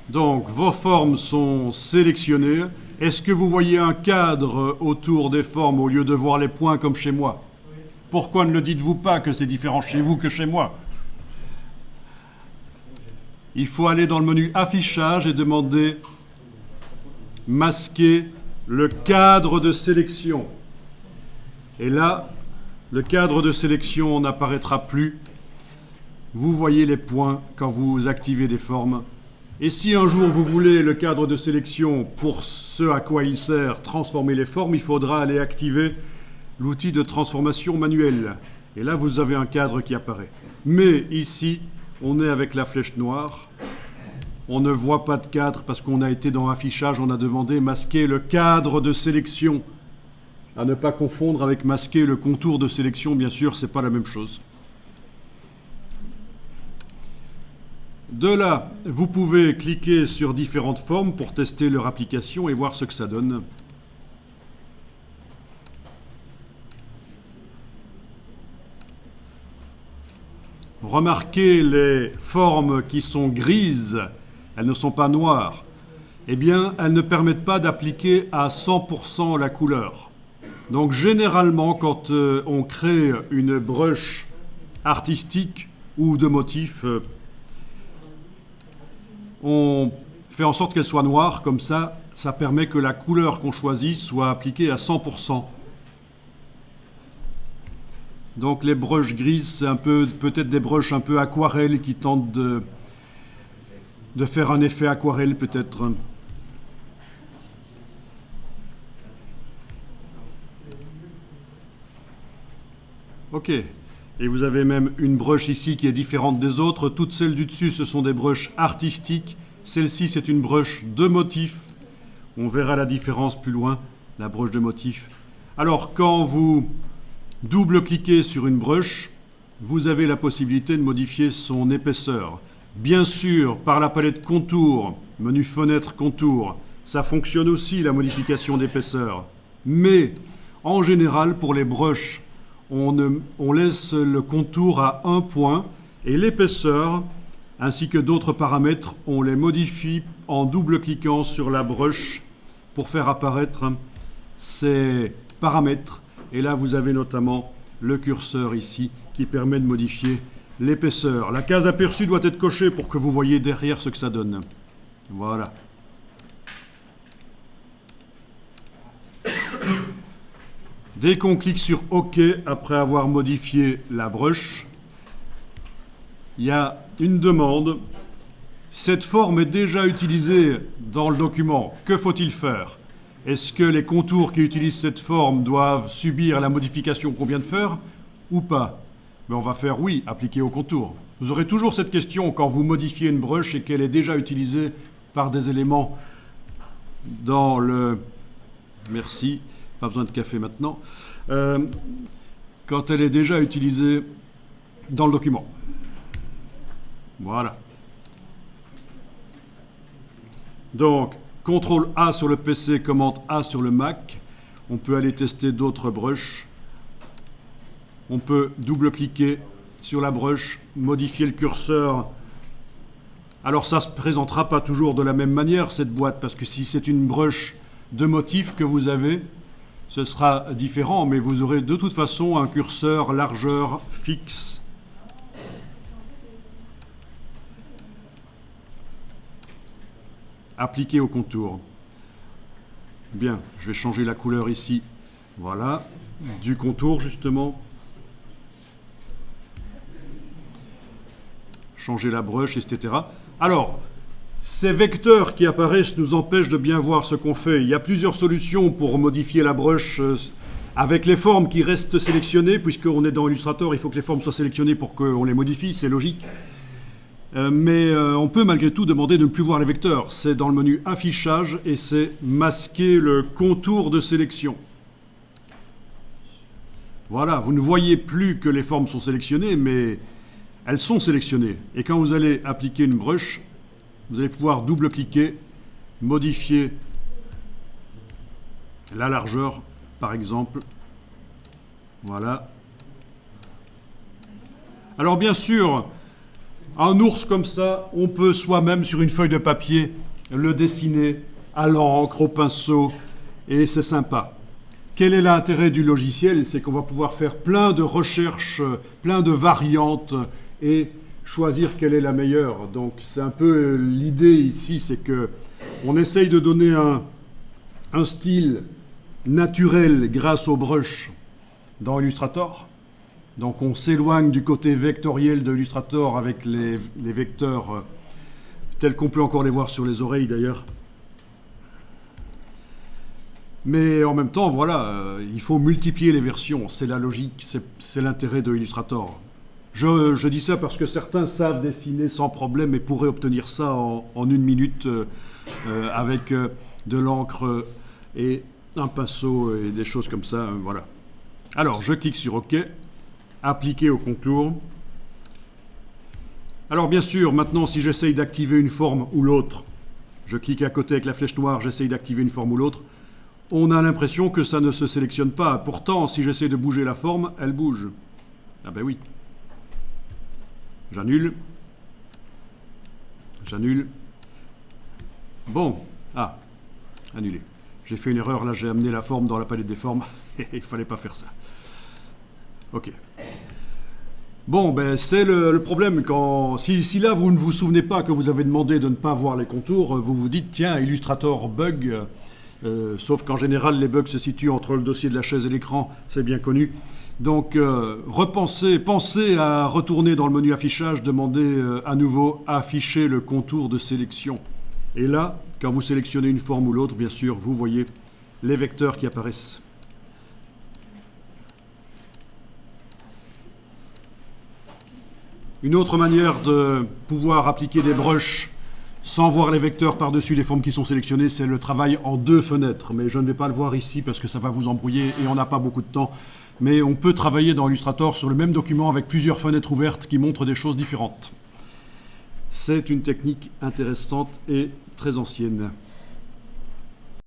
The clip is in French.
Donc, vos formes sont sélectionnées. Est-ce que vous voyez un cadre autour des formes au lieu de voir les points comme chez moi? Pourquoi ne le dites-vous pas que c'est différent chez vous que chez moi? Il faut aller dans le menu affichage et demander masquer le cadre de sélection. Et là, le cadre de sélection n'apparaîtra plus. Vous voyez les points quand vous activez des formes. Et si un jour vous voulez le cadre de sélection pour ce à quoi il sert, transformer les formes, il faudra aller activer l'outil de transformation manuelle. Et là, vous avez un cadre qui apparaît. Mais ici, on est avec la flèche noire. On ne voit pas de cadre parce qu'on a été dans affichage, on a demandé masquer le cadre de sélection. À ne pas confondre avec masquer le contour de sélection, bien sûr, c'est pas la même chose. De là, vous pouvez cliquer sur différentes formes pour tester leur application et voir ce que ça donne. Remarquez les formes qui sont grises, elles ne sont pas noires. Eh bien, elles ne permettent pas d'appliquer à 100% la couleur. Donc, généralement, quand on crée une brush artistique ou de motif, on fait en sorte qu'elle soit noire, comme ça permet que la couleur qu'on choisit soit appliquée à 100%. Donc les brushes grises, c'est un peu peut-être des brushes un peu aquarelles qui tentent de faire un effet aquarelle peut-être. Ok. Et vous avez même une brush ici qui est différente des autres. Toutes celles du dessus, ce sont des brushes artistiques. Celle-ci, c'est une brush de motif. On verra la différence plus loin, la brush de motif. Alors, quand vous double-cliquez sur une brush, vous avez la possibilité de modifier son épaisseur. Bien sûr, par la palette contour, menu fenêtre contour, ça fonctionne aussi la modification d'épaisseur. Mais, en général, pour les brushes, on laisse le contour à 1 point et l'épaisseur ainsi que d'autres paramètres, on les modifie en double-cliquant sur la brush pour faire apparaître ces paramètres. Et là, vous avez notamment le curseur ici qui permet de modifier l'épaisseur. La case aperçue doit être cochée pour que vous voyez derrière ce que ça donne. Voilà. Dès qu'on clique sur OK, après avoir modifié la brush, il y a une demande. Cette forme est déjà utilisée dans le document. Que faut-il faire? Est-ce que les contours qui utilisent cette forme doivent subir la modification qu'on vient de faire ou pas? Mais on va faire oui, appliquer au contour. Vous aurez toujours cette question quand vous modifiez une brush et qu'elle est déjà utilisée par des éléments dans le... Merci. Pas besoin de café maintenant. Quand elle est déjà utilisée dans le document. Voilà. Donc, CTRL A sur le PC, commande A sur le Mac. On peut aller tester d'autres brushes. On peut double-cliquer sur la brush, modifier le curseur. Alors ça ne se présentera pas toujours de la même manière, cette boîte, parce que si c'est une brush de motif que vous avez, ce sera différent, mais vous aurez de toute façon un curseur largeur fixe. Appliqué au contour. Bien, je vais changer la couleur ici. Voilà, du contour justement. Changer la brush, etc. Alors, ces vecteurs qui apparaissent nous empêchent de bien voir ce qu'on fait. Il y a plusieurs solutions pour modifier la brush avec les formes qui restent sélectionnées, puisqu'on est dans Illustrator, il faut que les formes soient sélectionnées pour qu'on les modifie, c'est logique. Mais on peut malgré tout demander de ne plus voir les vecteurs. C'est dans le menu affichage et c'est masquer le contour de sélection. Voilà, vous ne voyez plus que les formes sont sélectionnées, mais elles sont sélectionnées. Et quand vous allez appliquer une brush, vous allez pouvoir double-cliquer, modifier la largeur, par exemple. Voilà. Alors bien sûr, Un ours comme ça, on peut soi-même sur une feuille de papier le dessiner à l'encre, au pinceau, et c'est sympa. Quel est l'intérêt du logiciel? C'est qu'on va pouvoir faire plein de recherches, plein de variantes et choisir quelle est la meilleure. Donc c'est un peu l'idée ici, c'est que on essaye de donner un style naturel grâce au brush dans Illustrator. Donc on s'éloigne du côté vectoriel de Illustrator avec les vecteurs tels qu'on peut encore les voir sur les oreilles d'ailleurs. Mais en même temps, voilà, il faut multiplier les versions. C'est la logique, c'est l'intérêt de Illustrator. Je dis ça parce que certains savent dessiner sans problème et pourraient obtenir ça en une minute avec de l'encre et un pinceau et des choses comme ça. Voilà. Alors, je clique sur OK, appliquer au contour. Alors, bien sûr, maintenant, si j'essaye d'activer une forme ou l'autre, je clique à côté avec la flèche noire, j'essaye d'activer une forme ou l'autre, on a l'impression que ça ne se sélectionne pas. Pourtant, si j'essaie de bouger la forme, elle bouge. Ah ben oui. J'annule. J'annule. Bon. Ah. Annulé. J'ai fait une erreur, là j'ai amené la forme dans la palette des formes. Il ne fallait pas faire ça. Ok. Bon, ben c'est le problème. Si là vous ne vous souvenez pas que vous avez demandé de ne pas voir les contours, vous vous dites, tiens, Illustrator bug. Sauf qu'en général, les bugs se situent entre le dossier de la chaise et l'écran, c'est bien connu. Donc, pensez à retourner dans le menu affichage, demandez à nouveau afficher le contour de sélection. Et là, quand vous sélectionnez une forme ou l'autre, bien sûr, vous voyez les vecteurs qui apparaissent. Une autre manière de pouvoir appliquer des brushes sans voir les vecteurs par-dessus les formes qui sont sélectionnées, c'est le travail en deux fenêtres. Mais je ne vais pas le voir ici parce que ça va vous embrouiller et on n'a pas beaucoup de temps. Mais on peut travailler dans Illustrator sur le même document avec plusieurs fenêtres ouvertes qui montrent des choses différentes. C'est une technique intéressante et très ancienne.